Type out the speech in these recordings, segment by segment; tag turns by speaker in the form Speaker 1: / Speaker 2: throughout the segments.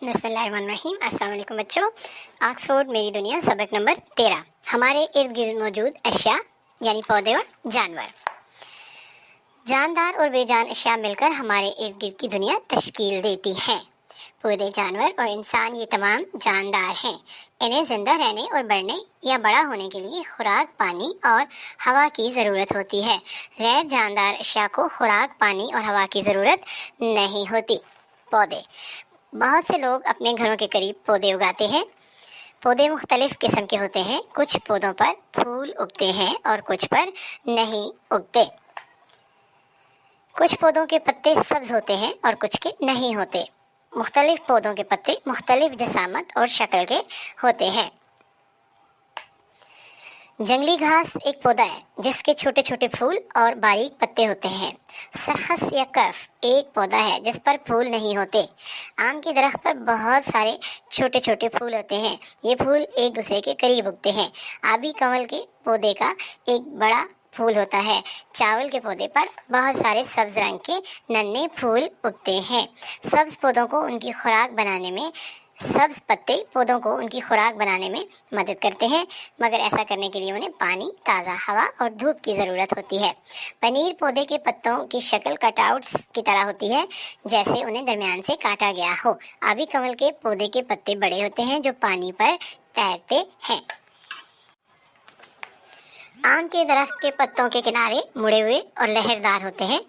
Speaker 1: بسم اللہ الرحمن الرحیم۔ السلام علیکم بچوں۔ آکسفورڈ میری دنیا سبق نمبر 13۔ ہمارے ارد گرد موجود اشیاء یعنی پودے اور جانور۔ جاندار اور بے جان اشیاء مل کر ہمارے ارد گرد کی دنیا تشکیل دیتی ہیں۔ پودے، جانور اور انسان یہ تمام جاندار ہیں۔ انہیں زندہ رہنے اور بڑھنے یا بڑا ہونے کے لیے خوراک، پانی اور ہوا کی ضرورت ہوتی ہے۔ غیر جاندار اشیاء کو خوراک، پانی اور ہوا کی ضرورت نہیں ہوتی۔ پودے، بہت سے لوگ اپنے گھروں کے قریب پودے اگاتے ہیں۔ پودے مختلف قسم کے ہوتے ہیں۔ کچھ پودوں پر پھول اگتے ہیں اور کچھ پر نہیں اگتے۔ کچھ پودوں کے پتے سبز ہوتے ہیں اور کچھ کے نہیں ہوتے۔ مختلف پودوں کے پتے مختلف جسامت اور شکل کے ہوتے ہیں۔ جنگلی گھاس ایک پودا ہے جس کے چھوٹے چھوٹے پھول اور باریک پتے ہوتے ہیں۔ سرخس یا کف ایک پودا ہے جس پر پھول نہیں ہوتے۔ آم کے درخت پر بہت سارے چھوٹے چھوٹے پھول ہوتے ہیں۔ یہ پھول ایک دوسرے کے قریب اگتے ہیں۔ آبی کنول کے پودے کا ایک بڑا پھول ہوتا ہے۔ چاول کے پودے پر بہت سارے سبز رنگ کے ننھے پھول اگتے ہیں۔ سبز پتے پودوں کو ان کی خوراک بنانے میں مدد کرتے ہیں، مگر ایسا کرنے کے لیے انہیں پانی، تازہ ہوا اور دھوپ کی ضرورت ہوتی ہے۔ پنیر پودے کے پتوں کی شکل کٹ آؤٹس کی طرح ہوتی ہے، جیسے انہیں درمیان سے کاٹا گیا ہو۔ آبی کنول کے پودے کے پتے بڑے ہوتے ہیں جو پانی پر تیرتے ہیں۔ آم کے درخت کے پتوں کے کنارے مڑے ہوئے اور لہردار ہوتے ہیں۔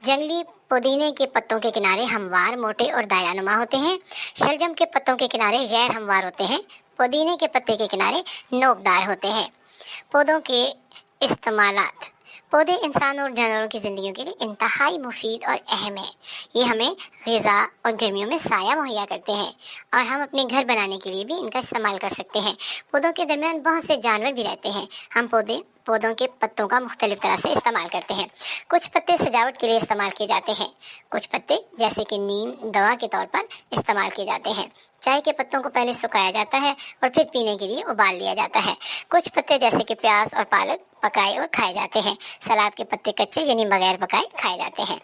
Speaker 1: جنگلی پودینے کے پتوں کے کنارے ہموار، موٹے اور دائرہ نما ہوتے ہیں۔ شلجم کے پتوں کے کنارے غیر ہموار ہوتے ہیں۔ پودینے کے پتے کے کنارے نوکدار ہوتے ہیں۔ پودوں کے استعمالات۔ پودے انسانوں اور جانوروں کی زندگیوں کے لیے انتہائی مفید اور اہم ہیں۔ یہ ہمیں غذا اور گرمیوں میں سایہ مہیا کرتے ہیں اور ہم اپنے گھر بنانے کے لیے بھی ان کا استعمال کر سکتے ہیں۔ پودوں کے درمیان بہت سے جانور بھی رہتے ہیں۔ ہم پودوں کے پتوں کا مختلف طرح سے استعمال کرتے ہیں۔ کچھ پتے سجاوٹ کے لیے استعمال کیے جاتے ہیں۔ کچھ پتے جیسے کہ نیم دوا کے طور پر استعمال کیے جاتے ہیں۔ چائے کے پتوں کو پہلے سکھایا جاتا ہے اور پھر پینے کے لیے ابال لیا جاتا ہے۔ کچھ پتے جیسے کہ پیاز اور پالک پکائے اور کھائے جاتے ہیں۔ سلاد کے پتے کچے یعنی بغیر پکائے کھائے جاتے ہیں۔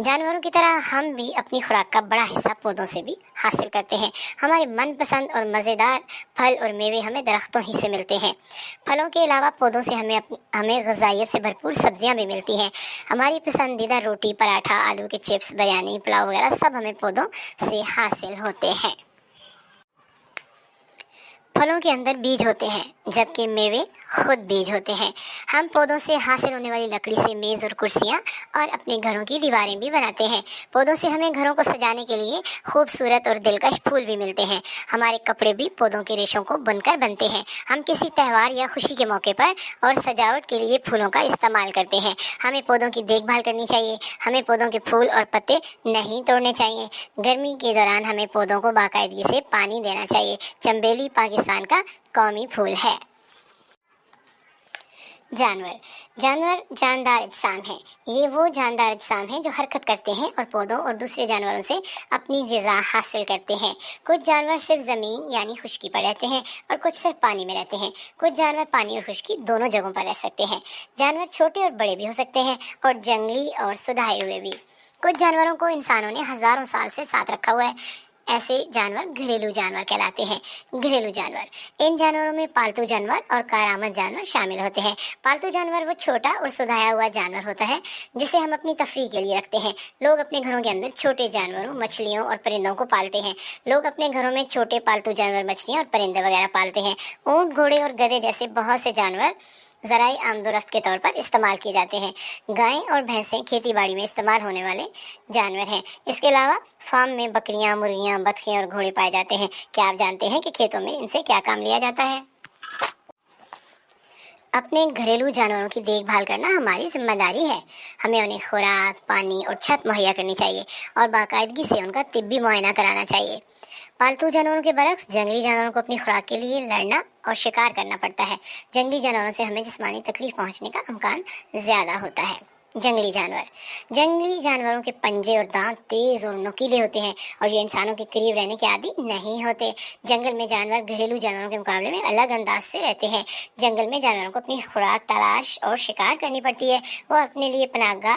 Speaker 1: جانوروں کی طرح ہم بھی اپنی خوراک کا بڑا حصہ پودوں سے بھی حاصل کرتے ہیں۔ ہمارے من پسند اور مزیدار پھل اور میوے ہمیں درختوں ہی سے ملتے ہیں۔ پھلوں کے علاوہ پودوں سے ہمیں غذائیت سے بھرپور سبزیاں بھی ملتی ہیں۔ ہماری پسندیدہ روٹی، پراٹھا، آلو کے چپس، بریانی، پلاؤ وغیرہ سب ہمیں پودوں سے حاصل ہوتے ہیں۔ پھلوں کے اندر بیج ہوتے ہیں جبکہ میوے خود بیج ہوتے ہیں۔ ہم پودوں سے حاصل ہونے والی لکڑی سے میز اور کرسیاں اور اپنے گھروں کی دیواریں بھی بناتے ہیں۔ پودوں سے ہمیں گھروں کو سجانے کے لیے خوبصورت اور دلکش پھول بھی ملتے ہیں۔ ہمارے کپڑے بھی پودوں کے ریشوں کو بن کر بنتے ہیں۔ ہم کسی تہوار یا خوشی کے موقع پر اور سجاوٹ کے لیے پھولوں کا استعمال کرتے ہیں۔ ہمیں پودوں کی دیکھ بھال کرنی چاہیے۔ ہمیں پودوں کے پھول اور پتے نہیں توڑنے چاہیے۔ گرمی کے دوران ہمیں پودوں کو باقاعدگی سے پانی دینا چاہیے۔ چنبیلی پاکستان کا قومی پھول ہے۔ جانور جاندار اجسام ہیں۔ یہ وہ جاندار اجسام ہیں جو حرکت کرتے ہیں اور پودوں اور دوسرے جانوروں سے اپنی غذا حاصل کرتے ہیں۔ کچھ جانور صرف زمین یعنی خشکی پر رہتے ہیں اور کچھ صرف پانی میں رہتے ہیں۔ کچھ جانور پانی اور خشکی دونوں جگہوں پر رہ سکتے ہیں۔ جانور چھوٹے اور بڑے بھی ہو سکتے ہیں اور جنگلی اور سدھائے ہوئے بھی۔ کچھ جانوروں کو انسانوں نے ہزاروں سال سے ساتھ رکھا ہوا ہے۔ ایسے جانور گھریلو جانور کہلاتے ہیں۔ گھریلو جانور، ان جانوروں میں پالتو جانور اور کارآمد جانور شامل ہوتے ہیں۔ پالتو جانور وہ چھوٹا اور سدھایا ہوا جانور ہوتا ہے جسے ہم اپنی تفریح کے لیے رکھتے ہیں۔ لوگ اپنے گھروں کے اندر چھوٹے جانوروں، مچھلیوں اور پرندوں کو پالتے ہیں۔ لوگ اپنے گھروں میں چھوٹے پالتو جانور، مچھلیاں اور پرندے وغیرہ پالتے ہیں۔ اونٹ، گھوڑے اور گدھے جیسے بہت سے جانور ذرائع آمد و رفت کے طور پر استعمال کیے جاتے ہیں۔ گائیں اور بھینسیں کھیتی باڑی میں استعمال ہونے والے جانور ہیں۔ اس کے علاوہ فارم میں بکریاں، مرغیاں، بطخیں اور گھوڑے پائے جاتے ہیں۔ کیا آپ جانتے ہیں کہ کھیتوں میں ان سے کیا کام لیا جاتا ہے؟ اپنے گھریلو جانوروں کی دیکھ بھال کرنا ہماری ذمہ داری ہے۔ ہمیں انہیں خوراک، پانی اور چھت مہیا کرنی چاہیے اور باقاعدگی سے ان کا طبی معائنہ کرانا چاہیے۔ پالتو جانوروں کے برعکس جنگلی جانوروں کو اپنی خوراک کے لیے لڑنا اور شکار کرنا پڑتا ہے۔ جنگلی جانوروں سے ہمیں جسمانی تکلیف پہنچنے کا امکان زیادہ ہوتا ہے۔ جنگلی جانوروں کے پنجے اور دانت تیز اور نوکیلے ہوتے ہیں اور یہ انسانوں کے قریب رہنے کے عادی نہیں ہوتے۔ جنگل میں جانور گھریلو جانوروں کے مقابلے میں الگ انداز سے رہتے ہیں۔ جنگل میں جانوروں کو اپنی خوراک تلاش اور شکار کرنی پڑتی ہے۔ وہ اپنے لیے پناہ گاہ